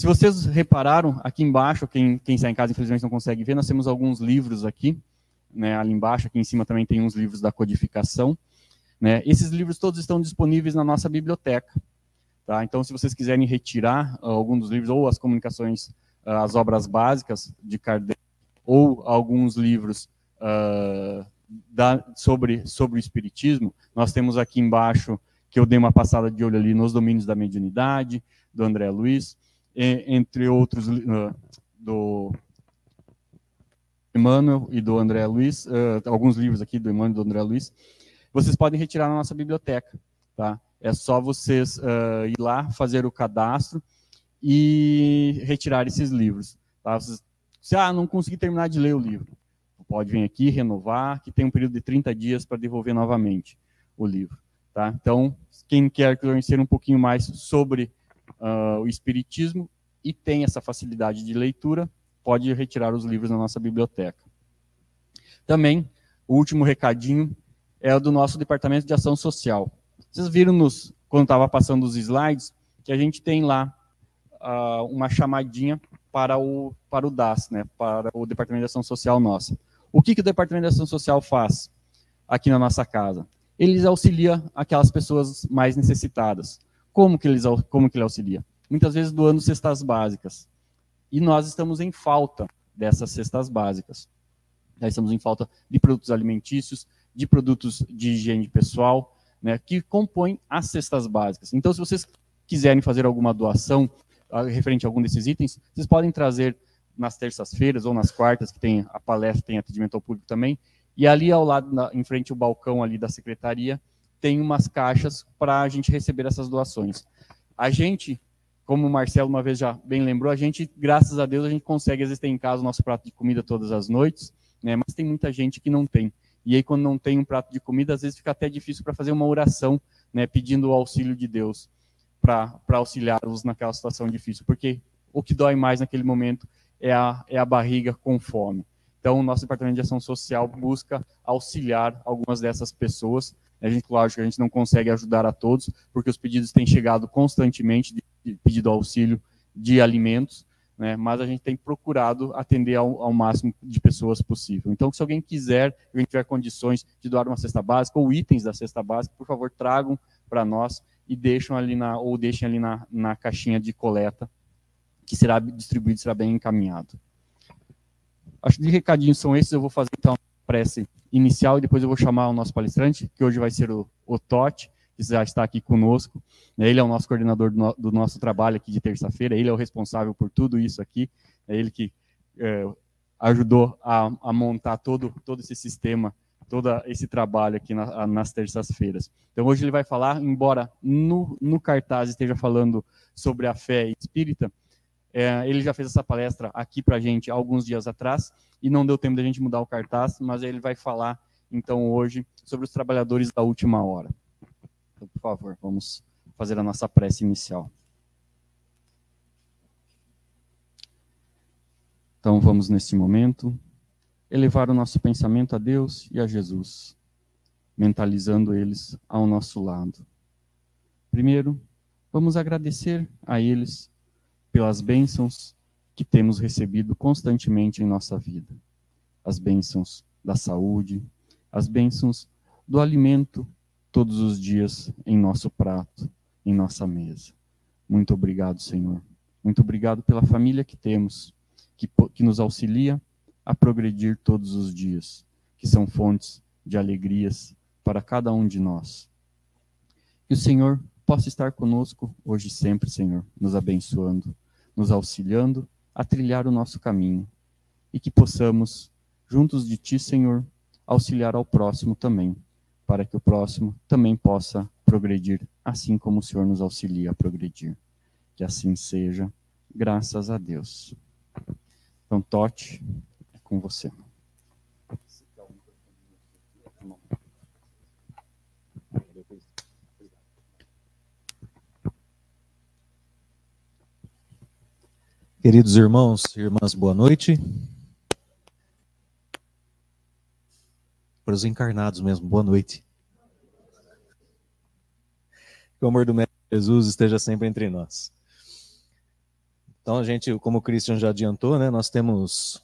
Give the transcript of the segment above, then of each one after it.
Se vocês repararam, aqui embaixo, quem está em casa infelizmente não consegue ver, nós temos alguns livros aqui, né, ali embaixo, aqui em cima também tem uns livros da codificação, né. Esses livros todos estão disponíveis na nossa biblioteca, tá? Então, se vocês quiserem retirar algum dos livros, ou as comunicações, as obras básicas de Kardec, ou alguns livros sobre o Espiritismo, nós temos aqui embaixo, que eu dei uma passada de olho ali, Nos Domínios da Mediunidade, do André Luiz, entre outros, do Emmanuel e do André Luiz, alguns livros aqui do Emmanuel e do André Luiz, vocês podem retirar na nossa biblioteca, tá? É só vocês ir lá, fazer o cadastro e retirar esses livros, tá? Se não conseguir terminar de ler o livro, pode vir aqui, renovar, que tem um período de 30 dias para devolver novamente o livro, tá? Então, quem quer conhecer um pouquinho mais sobre o Espiritismo e tem essa facilidade de leitura, pode retirar os livros na nossa biblioteca. Também, o último recadinho é o do nosso Departamento de Ação Social. Vocês viram quando estava passando os slides, que a gente tem lá uma chamadinha para o DAS, né, para o Departamento de Ação Social nossa. O que o Departamento de Ação Social faz aqui na nossa casa? Eles auxiliam aquelas pessoas mais necessitadas. Como que ele auxilia? Muitas vezes doando cestas básicas. E nós estamos em falta dessas cestas básicas. Nós estamos em falta de produtos alimentícios, de produtos de higiene pessoal, né, que compõem as cestas básicas. Então, se vocês quiserem fazer alguma doação referente a algum desses itens, vocês podem trazer nas terças-feiras ou nas quartas, que tem a palestra, tem atendimento ao público também, e ali ao lado, em frente ao balcão ali da secretaria, tem umas caixas para a gente receber essas doações. A gente, como o Marcelo uma vez já bem lembrou, a gente, graças a Deus, a gente consegue, às vezes, ter em casa o nosso prato de comida todas as noites, né, mas tem muita gente que não tem. E aí, quando não tem um prato de comida, às vezes fica até difícil para fazer uma oração, né, pedindo o auxílio de Deus para auxiliá-los naquela situação difícil, porque o que dói mais naquele momento é a barriga com fome. Então, o nosso Departamento de Ação Social busca auxiliar algumas dessas pessoas. Lógico que a gente não consegue ajudar a todos, porque os pedidos têm chegado constantemente de pedido de auxílio de alimentos, né, mas a gente tem procurado atender ao máximo de pessoas possível. Então, se alguém quiser, se alguém tiver condições de doar uma cesta básica ou itens da cesta básica, por favor, tragam para nós e deixem ali na caixinha de coleta, que será distribuído, será bem encaminhado. Acho que de recadinhos são esses. Eu vou fazer então a prece inicial e depois eu vou chamar o nosso palestrante, que hoje vai ser o Totti, que já está aqui conosco. Ele é o nosso coordenador do nosso trabalho aqui de terça-feira, ele é o responsável por tudo isso aqui, é ele que ajudou a montar todo esse sistema, todo esse trabalho aqui nas terças-feiras. Então hoje ele vai falar, embora no cartaz esteja falando sobre a fé espírita, ele já fez essa palestra aqui para a gente há alguns dias atrás e não deu tempo da gente mudar o cartaz, mas ele vai falar, então, hoje, sobre os trabalhadores da última hora. Então, por favor, vamos fazer a nossa prece inicial. Então, vamos, nesse momento, elevar o nosso pensamento a Deus e a Jesus, mentalizando eles ao nosso lado. Primeiro, vamos agradecer a eles pelas bênçãos que temos recebido constantemente em nossa vida. As bênçãos da saúde, as bênçãos do alimento todos os dias em nosso prato, em nossa mesa. Muito obrigado, Senhor. Muito obrigado pela família que temos, que nos auxilia a progredir todos os dias, que são fontes de alegrias para cada um de nós. Que o Senhor possa estar conosco hoje e sempre, Senhor, nos abençoando, nos auxiliando a trilhar o nosso caminho, e que possamos, juntos de Ti, Senhor, auxiliar ao próximo também, para que o próximo também possa progredir, assim como o Senhor nos auxilia a progredir. Que assim seja, graças a Deus. Então, Totti, é com você. Queridos irmãos e irmãs, boa noite. Para os encarnados mesmo, boa noite. Que o amor do Mestre Jesus esteja sempre entre nós. Então, a gente, como o Christian já adiantou, né, nós temos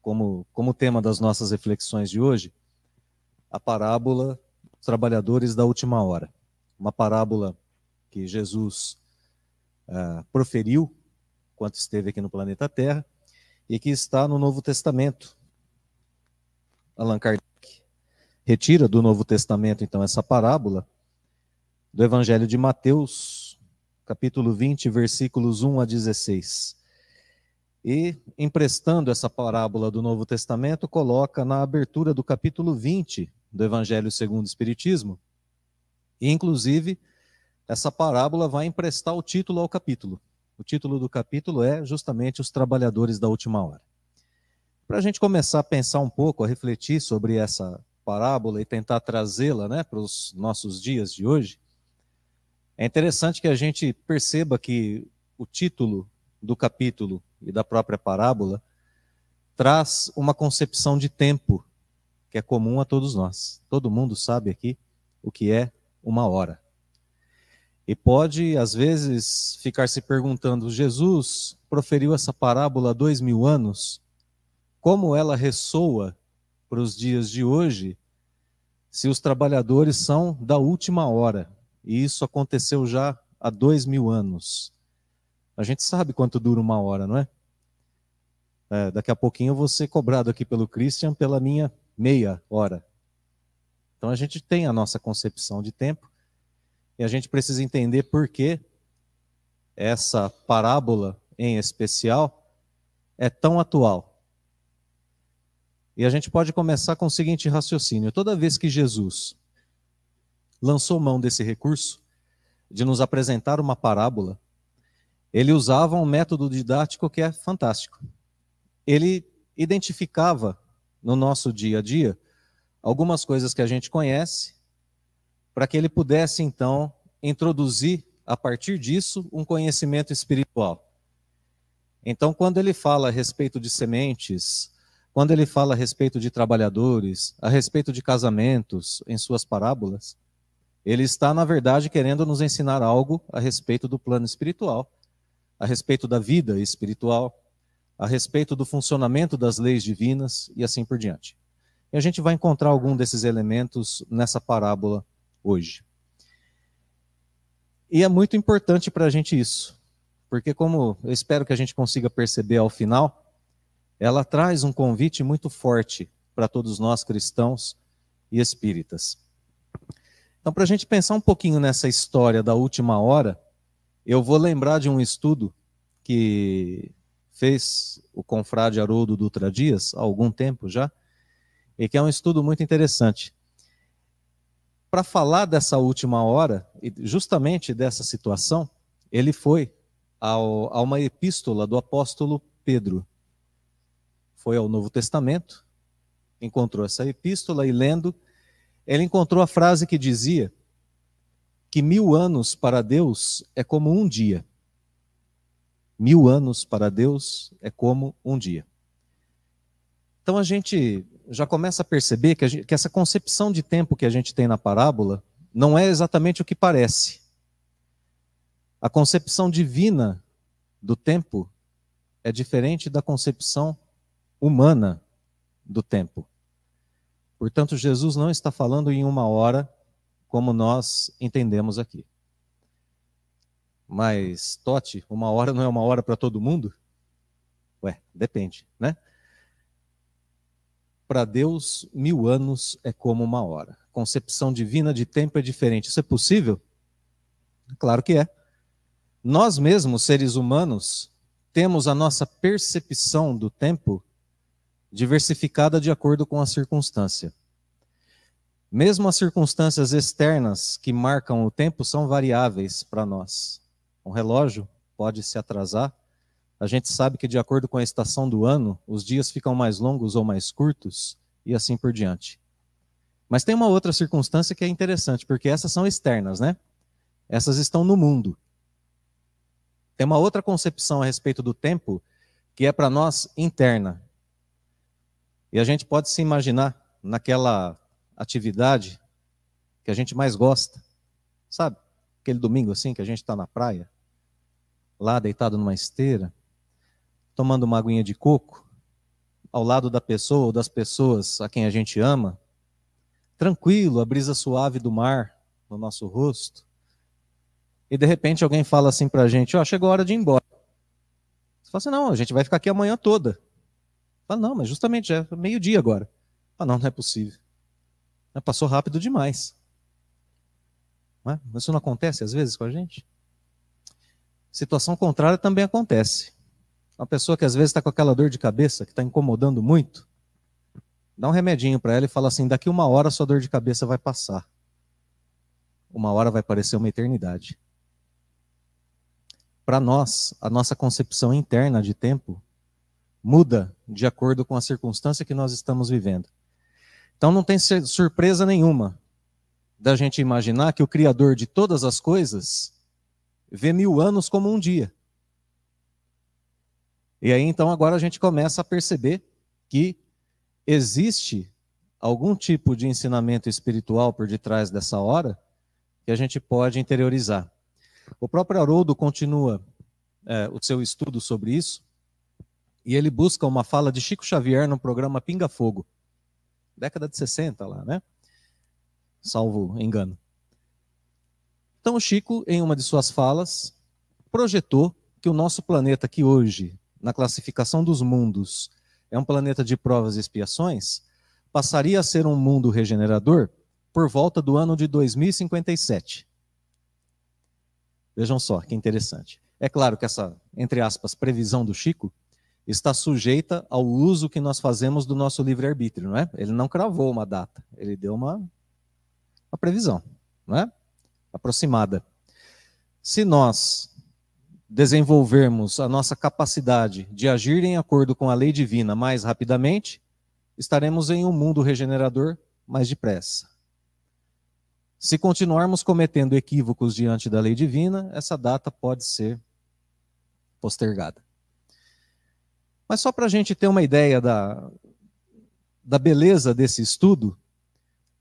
como tema das nossas reflexões de hoje a parábola dos trabalhadores da última hora. Uma parábola que Jesus proferiu enquanto esteve aqui no planeta Terra e que está no Novo Testamento. Allan Kardec retira do Novo Testamento, então, essa parábola do Evangelho de Mateus, capítulo 20, versículos 1 a 16. E, emprestando essa parábola do Novo Testamento, coloca na abertura do capítulo 20 do Evangelho segundo o Espiritismo. E, inclusive, essa parábola vai emprestar o título ao capítulo. O título do capítulo é justamente Os Trabalhadores da Última Hora. Para a gente começar a pensar um pouco, a refletir sobre essa parábola e tentar trazê-la, né, para os nossos dias de hoje, é interessante que a gente perceba que o título do capítulo e da própria parábola traz uma concepção de tempo que é comum a todos nós. Todo mundo sabe aqui o que é uma hora. E pode, às vezes, ficar se perguntando, Jesus proferiu essa parábola há 2000 anos, como ela ressoa para os dias de hoje, se os trabalhadores são da última hora? E isso aconteceu já há 2000 anos. A gente sabe quanto dura uma hora, não é? Daqui a pouquinho eu vou ser cobrado aqui pelo Christian pela minha meia hora. Então a gente tem a nossa concepção de tempo e a gente precisa entender por que essa parábola em especial é tão atual. E a gente pode começar com o seguinte raciocínio: toda vez que Jesus lançou mão desse recurso de nos apresentar uma parábola, ele usava um método didático que é fantástico. Ele identificava no nosso dia a dia algumas coisas que a gente conhece, para que ele pudesse, então, introduzir, a partir disso, um conhecimento espiritual. Então, quando ele fala a respeito de sementes, quando ele fala a respeito de trabalhadores, a respeito de casamentos, em suas parábolas, ele está, na verdade, querendo nos ensinar algo a respeito do plano espiritual, a respeito da vida espiritual, a respeito do funcionamento das leis divinas e assim por diante. E a gente vai encontrar algum desses elementos nessa parábola hoje. E é muito importante para a gente isso, porque como eu espero que a gente consiga perceber ao final, ela traz um convite muito forte para todos nós cristãos e espíritas. Então, para a gente pensar um pouquinho nessa história da última hora, eu vou lembrar de um estudo que fez o confrade Haroldo Dutra Dias, há algum tempo já, e que é um estudo muito interessante. Para falar dessa última hora, e justamente dessa situação, ele foi a uma epístola do apóstolo Pedro. Foi ao Novo Testamento, encontrou essa epístola e lendo, ele encontrou a frase que dizia que 1000 anos para Deus é como um dia. 1000 anos para Deus é como um dia. Então a gente já começa a perceber que essa concepção de tempo que a gente tem na parábola não é exatamente o que parece. A concepção divina do tempo é diferente da concepção humana do tempo. Portanto, Jesus não está falando em uma hora como nós entendemos aqui. Mas, Totti, uma hora não é uma hora para todo mundo? Ué, depende, né? Para Deus, 1000 anos é como uma hora. Concepção divina de tempo é diferente. Isso é possível? Claro que é. Nós mesmos, seres humanos, temos a nossa percepção do tempo diversificada de acordo com a circunstância. Mesmo as circunstâncias externas que marcam o tempo são variáveis para nós. Um relógio pode se atrasar. A gente sabe que de acordo com a estação do ano, os dias ficam mais longos ou mais curtos e assim por diante. Mas tem uma outra circunstância que é interessante, porque essas são externas, né? Essas estão no mundo. Tem uma outra concepção a respeito do tempo que é para nós interna. E a gente pode se imaginar naquela atividade que a gente mais gosta. Sabe? Aquele domingo assim que a gente está na praia, lá deitado numa esteira, tomando uma aguinha de coco, ao lado da pessoa ou das pessoas a quem a gente ama, tranquilo, a brisa suave do mar no nosso rosto, e de repente alguém fala assim pra gente, ó, chegou a hora de ir embora. Você fala assim, não, a gente vai ficar aqui a manhã toda. Fala, não, mas justamente já é meio-dia agora. Fala, não, não é possível. Passou rápido demais. Não é? Isso não acontece às vezes com a gente? Situação contrária também acontece. Uma pessoa que às vezes está com aquela dor de cabeça, que está incomodando muito, dá um remedinho para ela e fala assim, daqui 1 hora sua dor de cabeça vai passar. 1 hora vai parecer uma eternidade. Para nós, a nossa concepção interna de tempo muda de acordo com a circunstância que nós estamos vivendo. Então não tem surpresa nenhuma da gente imaginar que o Criador de todas as coisas vê 1000 anos como um dia. E aí então agora a gente começa a perceber que existe algum tipo de ensinamento espiritual por detrás dessa hora que a gente pode interiorizar. O próprio Haroldo continua o seu estudo sobre isso e ele busca uma fala de Chico Xavier no programa Pinga Fogo, década de 60 lá, né? Salvo engano. Então o Chico, em uma de suas falas, projetou que o nosso planeta, que hoje, na classificação dos mundos, é um planeta de provas e expiações, passaria a ser um mundo regenerador por volta do ano de 2057. Vejam só, que interessante. É claro que essa, entre aspas, previsão do Chico está sujeita ao uso que nós fazemos do nosso livre-arbítrio, não é? Ele não cravou uma data, ele deu uma previsão, não é? Aproximada. Se nós desenvolvermos a nossa capacidade de agir em acordo com a lei divina mais rapidamente, estaremos em um mundo regenerador mais depressa. Se continuarmos cometendo equívocos diante da lei divina, essa data pode ser postergada. Mas só para a gente ter uma ideia da beleza desse estudo,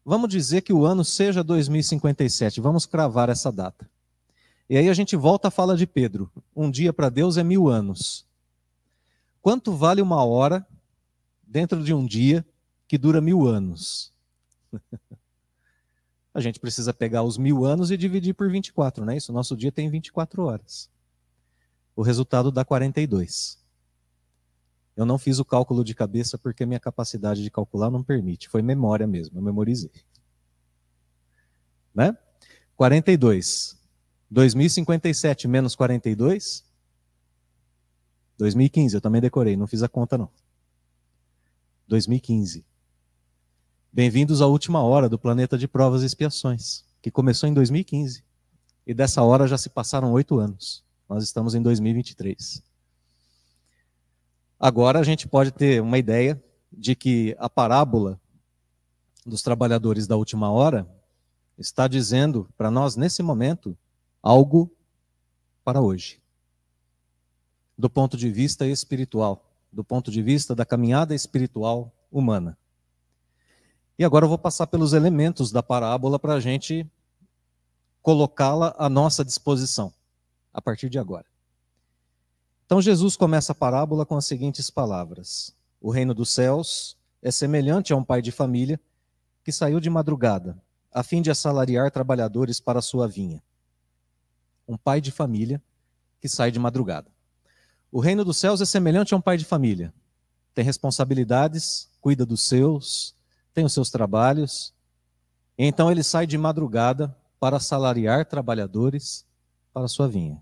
vamos dizer que o ano seja 2057, vamos cravar essa data. E aí a gente volta à fala de Pedro, um dia para Deus é 1000 anos. Quanto vale 1 hora dentro de um dia que dura 1000 anos? A gente precisa pegar os 1000 anos e dividir por 24, não é isso? O nosso dia tem 24 horas. O resultado dá 42. Eu não fiz o cálculo de cabeça porque minha capacidade de calcular não permite. Foi memória mesmo, eu memorizei. Né? 42. 2057 menos 42? 2015, eu também decorei, não fiz a conta não. 2015. Bem-vindos à última hora do planeta de provas e expiações, que começou em 2015. E dessa hora já se passaram 8 anos. Nós estamos em 2023. Agora a gente pode ter uma ideia de que a parábola dos trabalhadores da última hora está dizendo para nós, nesse momento, algo para hoje. Do ponto de vista espiritual, do ponto de vista da caminhada espiritual humana. E agora eu vou passar pelos elementos da parábola para a gente colocá-la à nossa disposição, a partir de agora. Então Jesus começa a parábola com as seguintes palavras: o reino dos céus é semelhante a um pai de família que saiu de madrugada, a fim de assalariar trabalhadores para a sua vinha. Um pai de família que sai de madrugada. O reino dos céus é semelhante a um pai de família. Tem responsabilidades, cuida dos seus, tem os seus trabalhos. E então ele sai de madrugada para assalariar trabalhadores para a sua vinha.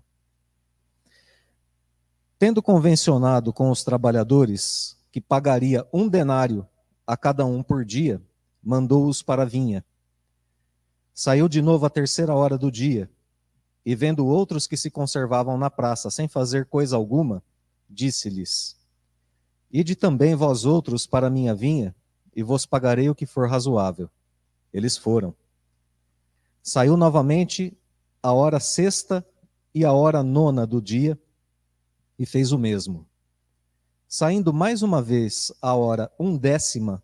Tendo convencionado com os trabalhadores que pagaria 1 denário a cada um por dia, mandou-os para a vinha. Saiu de novo à 3ª hora do dia, e vendo outros que se conservavam na praça sem fazer coisa alguma, disse-lhes: Ide também vós outros para a minha vinha, e vos pagarei o que for razoável. Eles foram. Saiu novamente a hora 6ª e a hora 9ª do dia, e fez o mesmo. Saindo mais uma vez a hora 1/10,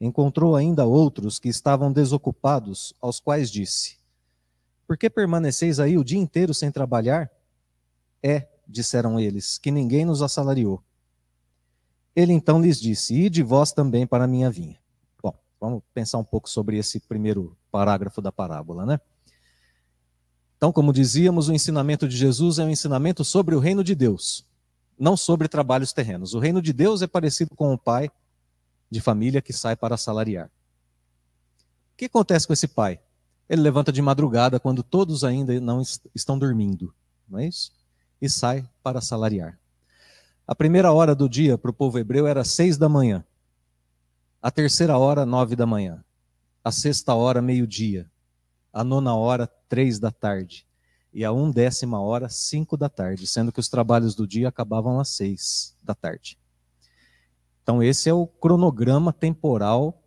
encontrou ainda outros que estavam desocupados, aos quais disse: Por que permaneceis aí o dia inteiro sem trabalhar? Disseram eles, que ninguém nos assalariou. Ele então lhes disse: ide vós também para a minha vinha. Bom, vamos pensar um pouco sobre esse primeiro parágrafo da parábola, né? Então, como dizíamos, o ensinamento de Jesus é um ensinamento sobre o reino de Deus, não sobre trabalhos terrenos. O reino de Deus é parecido com o pai de família que sai para assalariar. O que acontece com esse pai? Ele levanta de madrugada, quando todos ainda não estão dormindo, não é isso? E sai para assalariar. A primeira hora do dia para o povo hebreu era 6 da manhã. A terceira hora, 9 da manhã. A sexta hora, meio-dia. A nona hora, 3 da tarde. E a 1ª hora, 5 da tarde, sendo que os trabalhos do dia acabavam às 6 da tarde. Então esse é o cronograma temporal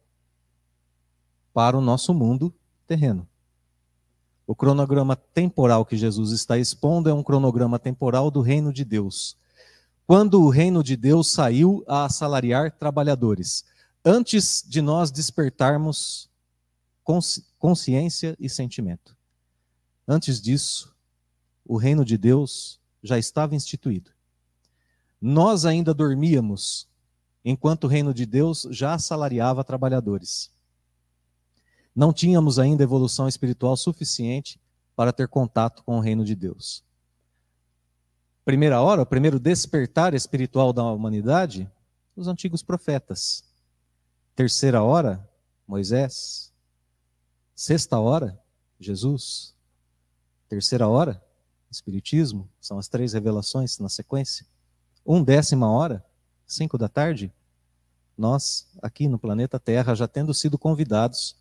para o nosso mundo terreno. O cronograma temporal que Jesus está expondo é um cronograma temporal do reino de Deus. Quando o reino de Deus saiu a assalariar trabalhadores, antes de nós despertarmos consciência e sentimento. Antes disso, o reino de Deus já estava instituído. Nós ainda dormíamos, enquanto o reino de Deus já assalariava trabalhadores. Não tínhamos ainda evolução espiritual suficiente para ter contato com o reino de Deus. Primeira hora, o primeiro despertar espiritual da humanidade, os antigos profetas. Terceira hora, Moisés. Sexta hora, Jesus. Terceira hora, Espiritismo. São as 3 revelações na sequência. 1ª hora, 5 da tarde, nós, aqui no planeta Terra, já tendo sido convidados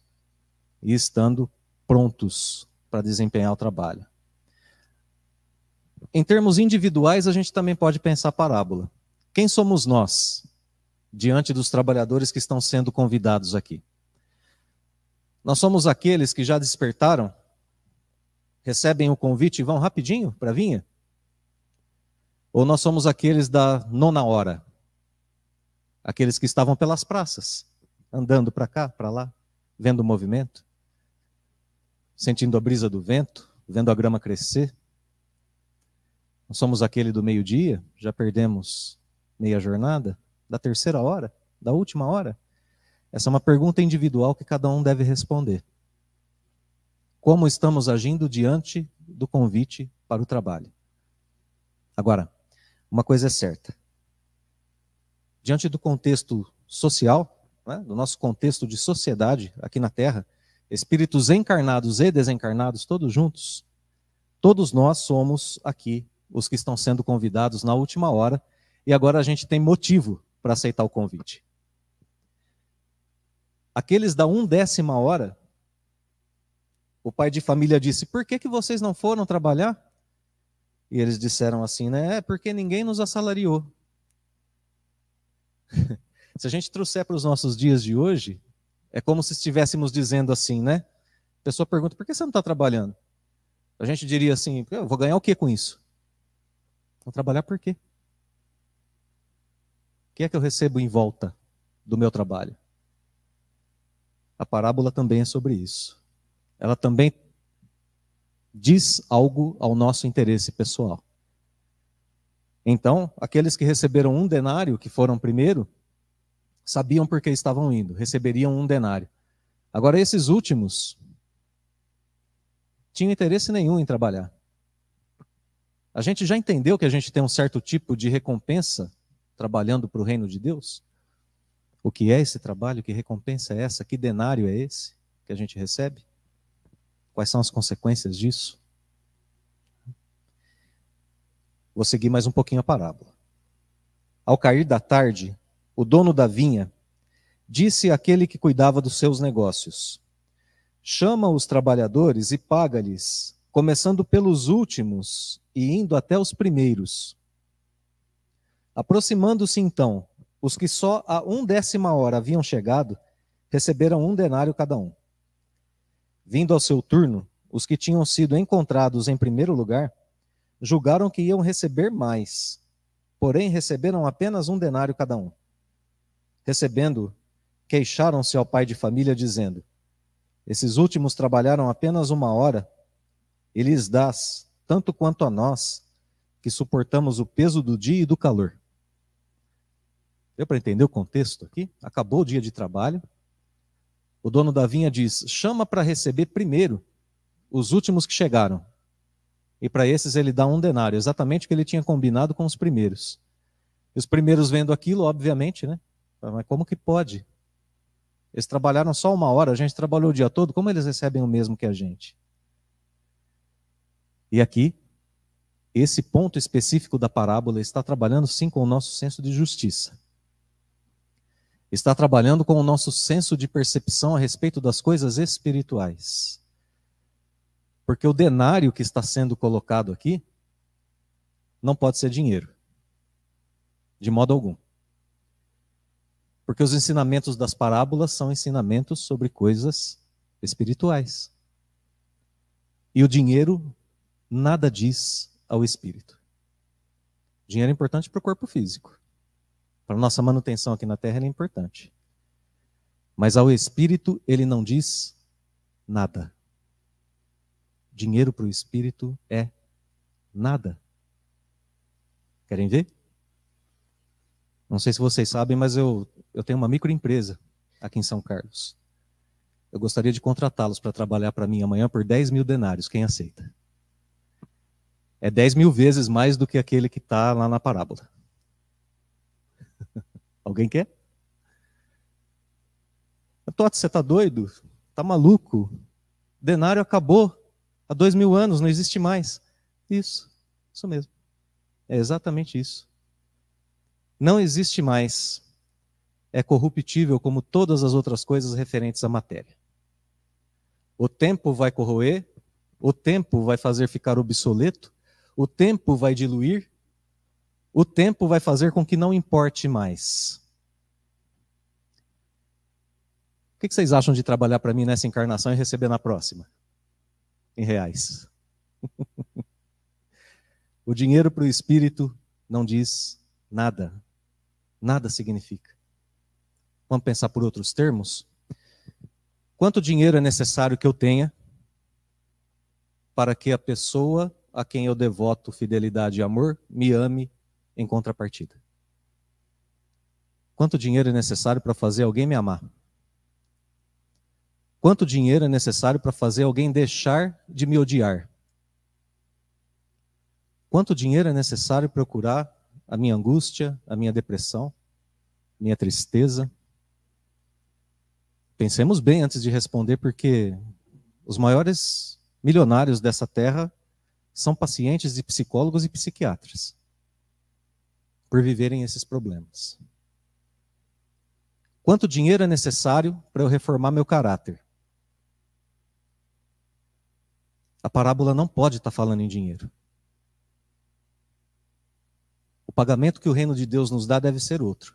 e estando prontos para desempenhar o trabalho. Em termos individuais, a gente também pode pensar a parábola. Quem somos nós, diante dos trabalhadores que estão sendo convidados aqui? Nós somos aqueles que já despertaram, recebem o convite e vão rapidinho para a vinha? Ou nós somos aqueles da 9ª hora? Aqueles que estavam pelas praças, andando para cá, para lá, vendo o movimento, sentindo a brisa do vento, vendo a grama crescer. Nós somos aquele do meio-dia, já perdemos meia jornada, da terceira hora, da última hora? Essa é uma pergunta individual que cada um deve responder. Como estamos agindo diante do convite para o trabalho? Agora, uma coisa é certa. Diante do contexto social, né, do nosso contexto de sociedade aqui na Terra, espíritos encarnados e desencarnados, todos juntos, todos nós somos aqui os que estão sendo convidados na última hora, e agora a gente tem motivo para aceitar o convite. Aqueles da 1ª hora, o pai de família disse: por que vocês não foram trabalhar? E eles disseram assim, né? É porque ninguém nos assalariou. Se a gente trouxer para os nossos dias de hoje, é como se estivéssemos dizendo assim, né? A pessoa pergunta: por que você não está trabalhando? A gente diria assim: eu vou ganhar o que com isso? Vou trabalhar por quê? O que é que eu recebo em volta do meu trabalho? A parábola também é sobre isso. Ela também diz algo ao nosso interesse pessoal. Então, aqueles que receberam 1 denário, que foram primeiro, sabiam por que estavam indo, receberiam 1 denário. Agora, esses últimos tinham interesse nenhum em trabalhar. A gente já entendeu que a gente tem um certo tipo de recompensa trabalhando para o reino de Deus? O que é esse trabalho? Que recompensa é essa? Que denário é esse que a gente recebe? Quais são as consequências disso? Vou seguir mais um pouquinho a parábola. Ao cair da tarde, o dono da vinha disse àquele que cuidava dos seus negócios: chama os trabalhadores e paga-lhes, começando pelos últimos e indo até os primeiros. Aproximando-se então, os que só a 1ª hora haviam chegado, receberam 1 denário cada um. Vindo ao seu turno, os que tinham sido encontrados em primeiro lugar, julgaram que iam receber mais, porém receberam apenas 1 denário cada um. Recebendo, queixaram-se ao pai de família, dizendo: esses últimos trabalharam apenas 1 hora, e lhes dás tanto quanto a nós, que suportamos o peso do dia e do calor. Deu para entender o contexto aqui? Acabou o dia de trabalho. O dono da vinha diz, chama para receber primeiro os últimos que chegaram. E para esses ele dá 1 denário, exatamente o que ele tinha combinado com os primeiros. E os primeiros vendo aquilo, obviamente, né? Mas como que pode? Eles trabalharam só 1 hora, a gente trabalhou o dia todo, como eles recebem o mesmo que a gente? E aqui, esse ponto específico da parábola está trabalhando sim com o nosso senso de justiça. Está trabalhando com o nosso senso de percepção a respeito das coisas espirituais. Porque o denário que está sendo colocado aqui não pode ser dinheiro. De modo algum. Porque os ensinamentos das parábolas são ensinamentos sobre coisas espirituais. E o dinheiro nada diz ao espírito. Dinheiro é importante para o corpo físico. Para a nossa manutenção aqui na Terra ele é importante. Mas ao espírito ele não diz nada. Dinheiro para o espírito é nada. Querem ver? Não sei se vocês sabem, mas eu tenho uma microempresa aqui em São Carlos. Eu gostaria de contratá-los para trabalhar para mim amanhã por 10 mil denários. Quem aceita? É 10 mil vezes mais do que aquele que está lá na parábola. Alguém quer? Totti, você está doido? Está maluco? Denário acabou há 2000 anos, não existe mais. Isso mesmo. É exatamente isso. Não existe mais. É corruptível como todas as outras coisas referentes à matéria. O tempo vai corroer, o tempo vai fazer ficar obsoleto, o tempo vai diluir, o tempo vai fazer com que não importe mais. O que vocês acham de trabalhar para mim nessa encarnação e receber na próxima? Em reais. O dinheiro para o espírito não diz nada. Nada significa. Vamos pensar por outros termos? Quanto dinheiro é necessário que eu tenha para que a pessoa a quem eu devoto fidelidade e amor me ame em contrapartida? Quanto dinheiro é necessário para fazer alguém me amar? Quanto dinheiro é necessário para fazer alguém deixar de me odiar? Quanto dinheiro é necessário para eu curar a minha angústia, a minha depressão, minha tristeza? Pensemos bem antes de responder, porque os maiores milionários dessa terra são pacientes de psicólogos e psiquiatras, por viverem esses problemas. Quanto dinheiro é necessário para eu reformar meu caráter? A parábola não pode estar falando em dinheiro. O pagamento que o reino de Deus nos dá deve ser outro.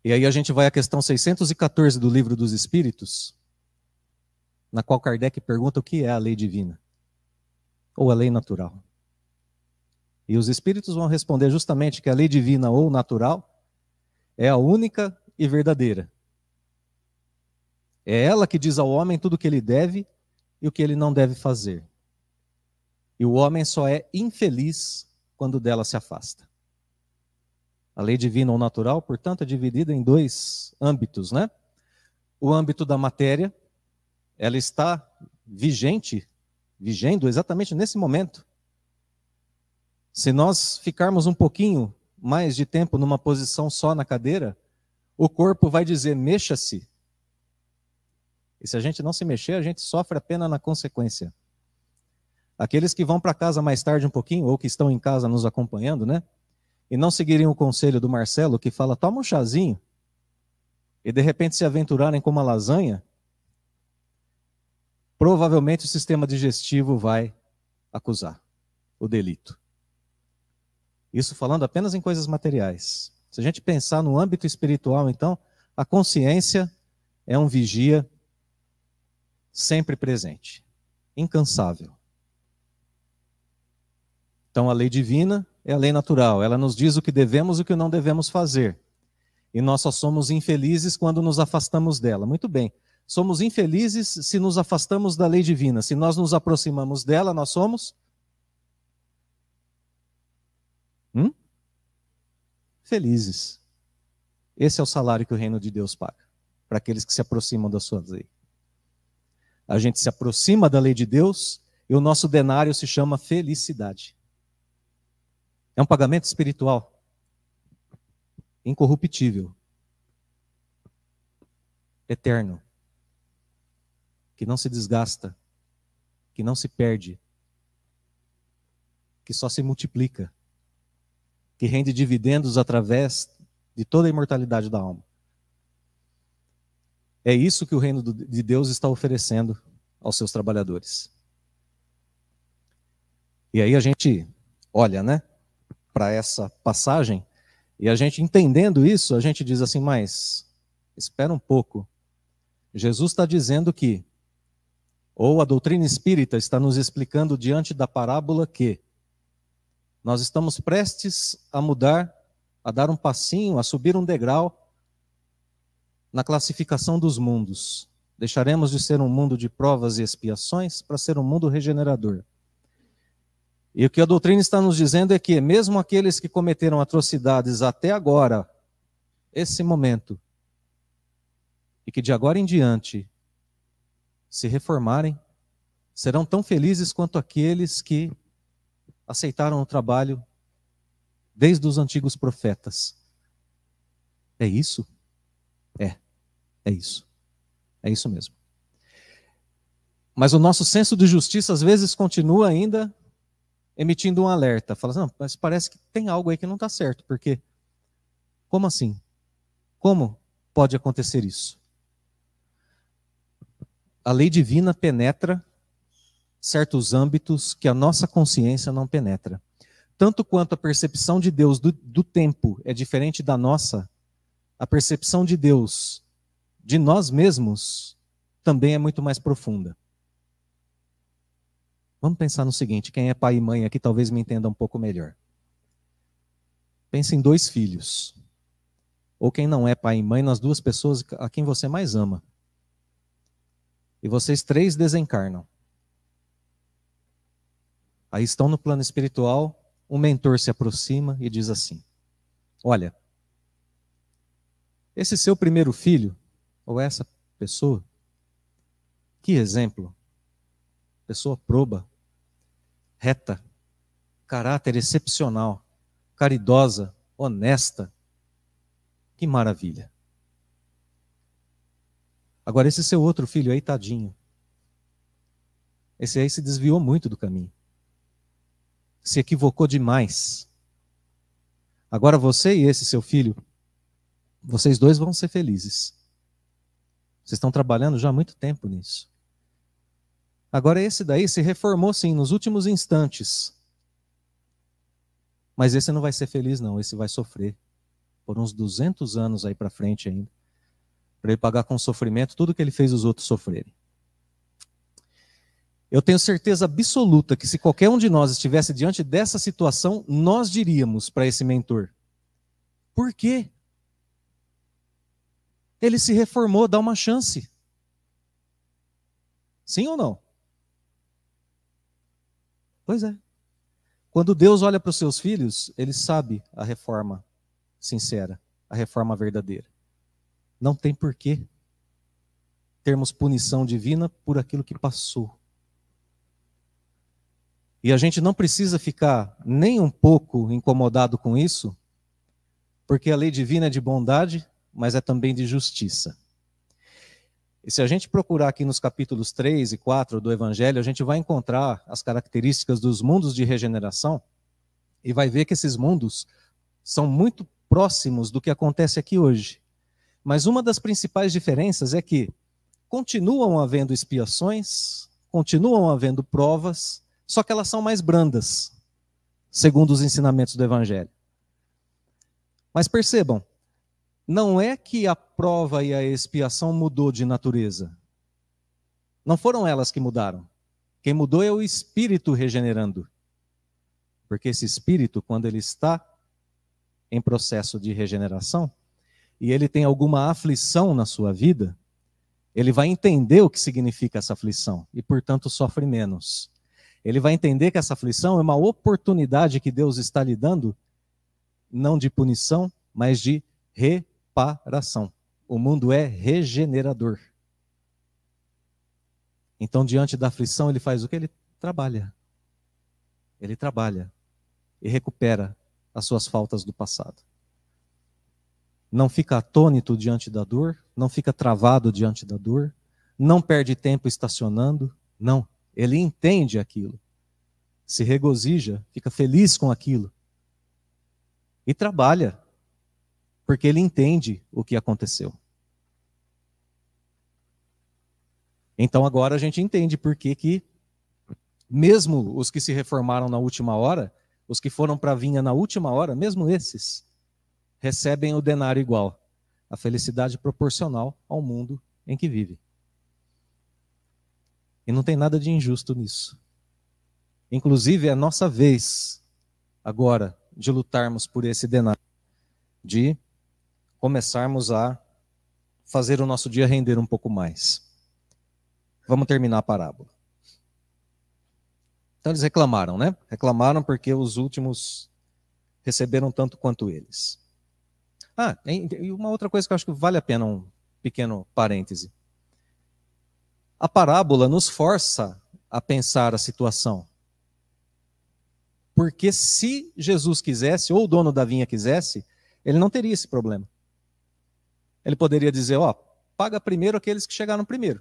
E aí a gente vai à questão 614 do Livro dos Espíritos, na qual Kardec pergunta o que é a lei divina, ou a lei natural. E os espíritos vão responder justamente que a lei divina ou natural é a única e verdadeira. É ela que diz ao homem tudo o que ele deve e o que ele não deve fazer. E o homem só é infeliz quando dela se afasta. A lei divina ou natural, portanto, é dividida em 2 âmbitos, né? O âmbito da matéria, ela está vigendo exatamente nesse momento. Se nós ficarmos um pouquinho mais de tempo numa posição só na cadeira, o corpo vai dizer, mexa-se. E se a gente não se mexer, a gente sofre apenas na consequência. Aqueles que vão para casa mais tarde um pouquinho, ou que estão em casa nos acompanhando, né? E não seguirem o conselho do Marcelo, que fala, toma um chazinho, e de repente se aventurarem com uma lasanha, provavelmente o sistema digestivo vai acusar o delito. Isso falando apenas em coisas materiais. Se a gente pensar no âmbito espiritual, então, a consciência é um vigia sempre presente, incansável. Então a lei divina é a lei natural, ela nos diz o que devemos e o que não devemos fazer. E nós só somos infelizes quando nos afastamos dela. Muito bem, somos infelizes se nos afastamos da lei divina. Se nós nos aproximamos dela, nós somos felizes. Esse é o salário que o reino de Deus paga para aqueles que se aproximam da sua lei. A gente se aproxima da lei de Deus e o nosso denário se chama felicidade. É um pagamento espiritual, incorruptível, eterno, que não se desgasta, que não se perde, que só se multiplica, que rende dividendos através de toda a imortalidade da alma. É isso que o reino de Deus está oferecendo aos seus trabalhadores. E aí a gente olha, né, para essa passagem, e a gente entendendo isso, a gente diz assim, mas espera um pouco. Jesus está dizendo que, ou a doutrina espírita está nos explicando diante da parábola que nós estamos prestes a mudar, a dar um passinho, a subir um degrau na classificação dos mundos. Deixaremos de ser um mundo de provas e expiações para ser um mundo regenerador. E o que a doutrina está nos dizendo é que mesmo aqueles que cometeram atrocidades até agora, esse momento, e que de agora em diante se reformarem, serão tão felizes quanto aqueles que aceitaram o trabalho desde os antigos profetas. É isso? É isso. É isso mesmo. Mas o nosso senso de justiça às vezes continua ainda emitindo um alerta. Fala assim, não, mas parece que tem algo aí que não está certo, porque como assim? Como pode acontecer isso? A lei divina penetra certos âmbitos que a nossa consciência não penetra. Tanto quanto a percepção de Deus do tempo é diferente da nossa, a percepção de Deus de nós mesmos também é muito mais profunda. Vamos pensar no seguinte, quem é pai e mãe aqui talvez me entenda um pouco melhor. Pense em 2 filhos. Ou quem não é pai e mãe, nas 2 pessoas a quem você mais ama. E vocês 3 desencarnam. Aí estão no plano espiritual, um mentor se aproxima e diz assim, olha, esse seu primeiro filho, ou essa pessoa, que exemplo, pessoa proba, reta, caráter excepcional, caridosa, honesta, que maravilha. Agora esse seu outro filho aí, tadinho, esse aí se desviou muito do caminho, se equivocou demais. Agora você e esse seu filho, vocês 2 vão ser felizes. Vocês estão trabalhando já há muito tempo nisso. Agora esse daí se reformou sim, nos últimos instantes. Mas esse não vai ser feliz não, esse vai sofrer. Por uns 200 anos aí para frente ainda. Para ele pagar com sofrimento tudo que ele fez os outros sofrerem. Eu tenho certeza absoluta que se qualquer um de nós estivesse diante dessa situação, nós diríamos para esse mentor, por quê? Ele se reformou, dá uma chance. Sim ou não? Pois é. Quando Deus olha para os seus filhos, Ele sabe a reforma sincera, a reforma verdadeira. Não tem porquê termos punição divina por aquilo que passou. E a gente não precisa ficar nem um pouco incomodado com isso, porque a lei divina é de bondade, mas é também de justiça. E se a gente procurar aqui nos capítulos 3 e 4 do Evangelho, a gente vai encontrar as características dos mundos de regeneração e vai ver que esses mundos são muito próximos do que acontece aqui hoje. Mas uma das principais diferenças é que continuam havendo expiações, continuam havendo provas, só que elas são mais brandas, segundo os ensinamentos do Evangelho. Mas percebam, não é que a prova e a expiação mudou de natureza. Não foram elas que mudaram. Quem mudou é o Espírito regenerando. Porque esse Espírito, quando ele está em processo de regeneração, e ele tem alguma aflição na sua vida, ele vai entender o que significa essa aflição, e portanto sofre menos. Ele vai entender que essa aflição é uma oportunidade que Deus está lhe dando, não de punição, mas de reparação. O mundo é regenerador. Então, diante da aflição, ele faz o que? Ele trabalha. Ele trabalha e recupera as suas faltas do passado. Não fica atônito diante da dor, não fica travado diante da dor, não perde tempo estacionando, não. Ele entende aquilo, se regozija, fica feliz com aquilo e trabalha, porque ele entende o que aconteceu. Então agora a gente entende por que mesmo os que se reformaram na última hora, os que foram para a vinha na última hora, mesmo esses, recebem o denário igual, a felicidade proporcional ao mundo em que vive. E não tem nada de injusto nisso. Inclusive, é a nossa vez, agora, de lutarmos por esse denário, de começarmos a fazer o nosso dia render um pouco mais. Vamos terminar a parábola. Então eles reclamaram, né? Reclamaram porque os últimos receberam tanto quanto eles. E uma outra coisa que eu acho que vale a pena um pequeno parêntese. A parábola nos força a pensar a situação. Porque se Jesus quisesse, ou o dono da vinha quisesse, ele não teria esse problema. Ele poderia dizer, paga primeiro aqueles que chegaram primeiro.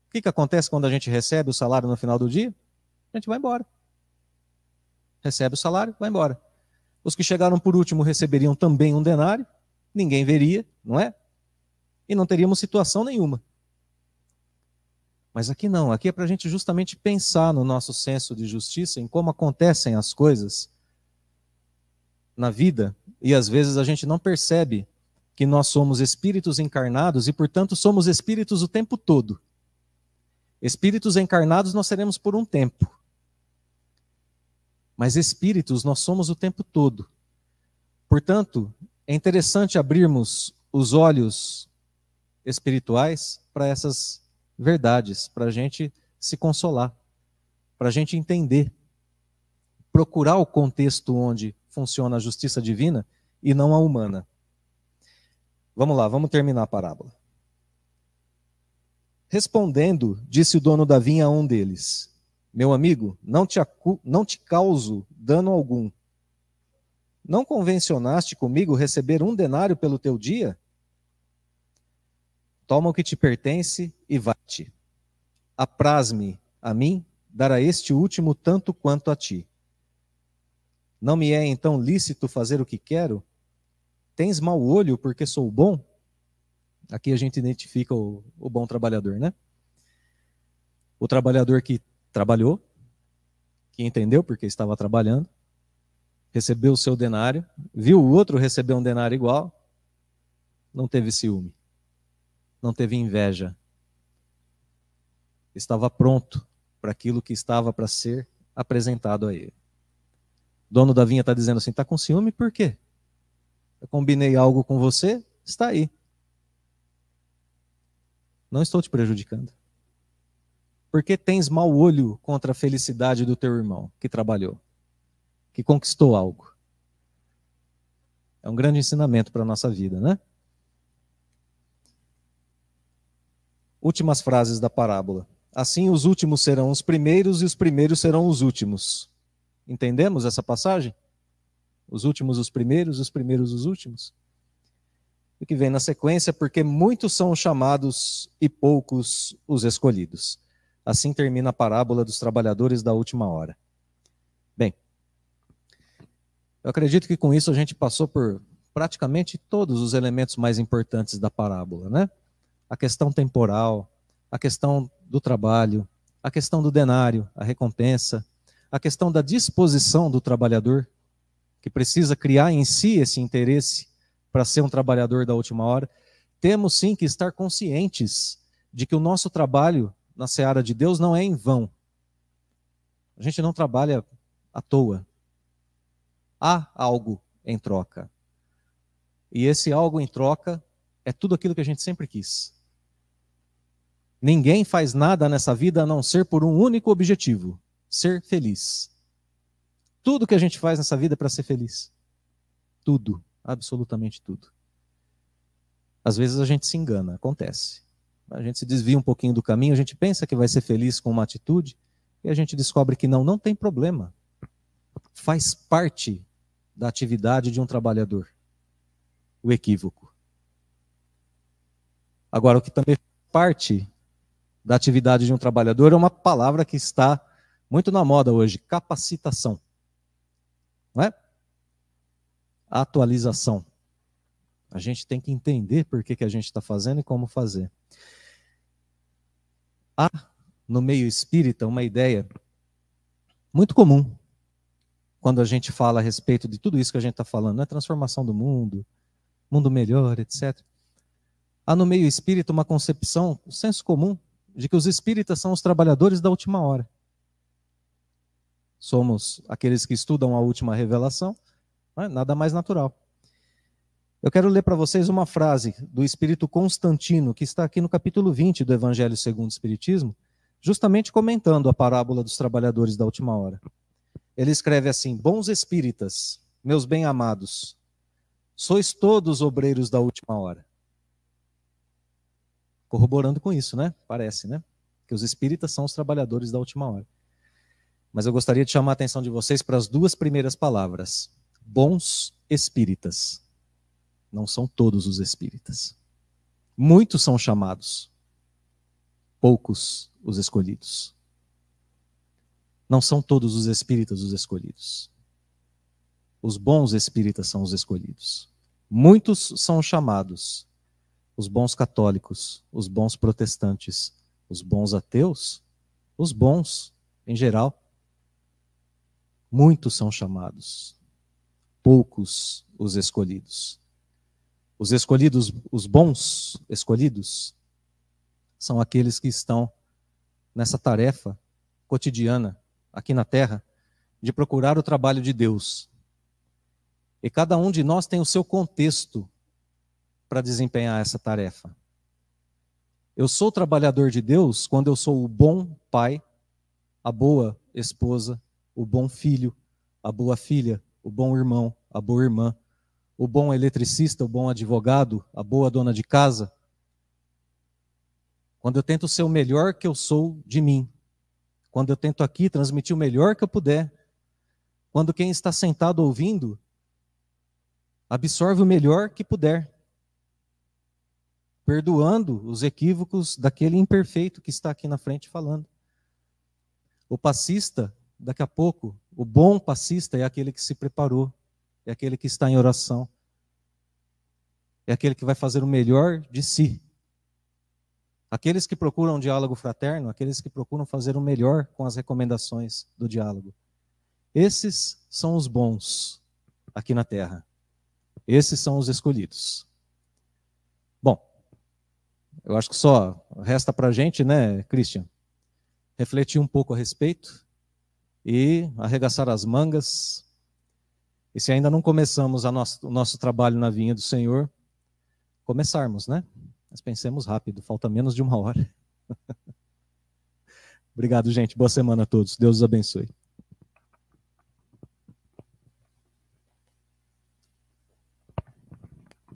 O que acontece quando a gente recebe o salário no final do dia? A gente vai embora. Recebe o salário, vai embora. Os que chegaram por último receberiam também um denário, ninguém veria, não é? E não teríamos situação nenhuma. Mas aqui não, aqui é para a gente justamente pensar no nosso senso de justiça, em como acontecem as coisas na vida, e às vezes a gente não percebe que nós somos espíritos encarnados e, portanto, somos espíritos o tempo todo. Espíritos encarnados nós seremos por um tempo. Mas espíritos nós somos o tempo todo. Portanto, é interessante abrirmos os olhos espirituais para essas verdades, para a gente se consolar, para a gente entender, procurar o contexto onde funciona a justiça divina e não a humana. Vamos lá, vamos terminar a parábola. Respondendo, disse o dono da vinha a um deles: meu amigo, não te causo dano algum. Não convencionaste comigo receber 1 denário pelo teu dia? Toma o que te pertence e vai-te. Apraz-me a mim dar a este último tanto quanto a ti. Não me é então lícito fazer o que quero? Tens mau olho porque sou bom? Aqui a gente identifica o bom trabalhador, né? O trabalhador que trabalhou, que entendeu porque estava trabalhando, recebeu o seu denário, viu o outro receber um denário igual, não teve ciúme, não teve inveja, estava pronto para aquilo que estava para ser apresentado a ele. O dono da vinha está dizendo assim, está com ciúme por quê? Eu combinei algo com você, está aí. Não estou te prejudicando. Por que tens mau olho contra a felicidade do teu irmão que trabalhou, que conquistou algo? É um grande ensinamento para a nossa vida, né? Últimas frases da parábola. Assim os últimos serão os primeiros e os primeiros serão os últimos. Entendemos essa passagem? Os últimos os primeiros os últimos. O que vem na sequência, porque muitos são os chamados e poucos os escolhidos. Assim termina a parábola dos trabalhadores da última hora. Bem, eu acredito que com isso a gente passou por praticamente todos os elementos mais importantes da parábola, né? A questão temporal, a questão do trabalho, a questão do denário, a recompensa, a questão da disposição do trabalhador, que precisa criar em si esse interesse para ser um trabalhador da última hora. Temos sim que estar conscientes de que o nosso trabalho na seara de Deus não é em vão. A gente não trabalha à toa. Há algo em troca. E esse algo em troca é tudo aquilo que a gente sempre quis. Ninguém faz nada nessa vida a não ser por um único objetivo: ser feliz. Tudo que a gente faz nessa vida é para ser feliz. Tudo. absolutamente tudo. Às vezes a gente se engana, acontece. A gente se desvia um pouquinho do caminho, a gente pensa que vai ser feliz com uma atitude, e a gente descobre que não tem problema. Faz parte da atividade de um trabalhador, o equívoco. Agora, o que também faz parte da atividade de um trabalhador é uma palavra que está muito na moda hoje, capacitação. Não é? Atualização. A gente tem que entender por que a gente está fazendo e como fazer. Há, no meio espírita, uma ideia muito comum, quando a gente fala a respeito de tudo isso que a gente está falando, né? Transformação do mundo, mundo melhor, etc. Há no meio espírita uma concepção, um senso comum, de que os espíritas são os trabalhadores da última hora. Somos aqueles que estudam a última revelação, não é nada mais natural. Eu quero ler para vocês uma frase do Espírito Constantino, que está aqui no capítulo 20 do Evangelho segundo o Espiritismo, justamente comentando a parábola dos trabalhadores da última hora. Ele escreve assim: bons espíritas, meus bem-amados, sois todos obreiros da última hora. Corroborando com isso, né? Parece, né? Que os espíritas são os trabalhadores da última hora. Mas eu gostaria de chamar a atenção de vocês para as duas primeiras palavras. Bons espíritas. Não são todos os espíritas. Muitos são chamados, poucos os escolhidos. Não são todos os espíritas os escolhidos. Os bons espíritas são os escolhidos. Muitos são chamados, os bons católicos, os bons protestantes, os bons ateus, os bons em geral. Muitos são chamados, poucos os escolhidos. Os escolhidos, os bons escolhidos, são aqueles que estão nessa tarefa cotidiana, aqui na Terra, de procurar o trabalho de Deus. E cada um de nós tem o seu contexto para desempenhar essa tarefa. Eu sou trabalhador de Deus quando eu sou o bom pai, a boa esposa, o bom filho, a boa filha, o bom irmão, a boa irmã, o bom eletricista, o bom advogado, a boa dona de casa. Quando eu tento ser o melhor que eu sou de mim. Quando eu tento aqui transmitir o melhor que eu puder. Quando quem está sentado ouvindo absorve o melhor que puder. Perdoando os equívocos daquele imperfeito que está aqui na frente falando. O passista, daqui a pouco, o bom passista é aquele que se preparou. É aquele que está em oração. É aquele que vai fazer o melhor de si. Aqueles que procuram um diálogo fraterno, aqueles que procuram fazer o melhor com as recomendações do diálogo. Esses são os bons aqui na Terra. Esses são os escolhidos. Bom, eu acho que só resta para a gente, né, Christian, refletir um pouco a respeito e arregaçar as mangas. E se ainda não começamos o nosso trabalho na vinha do Senhor, começarmos, né? Mas pensemos rápido, falta menos de 1 hora. Obrigado, gente. Boa semana a todos. Deus os abençoe.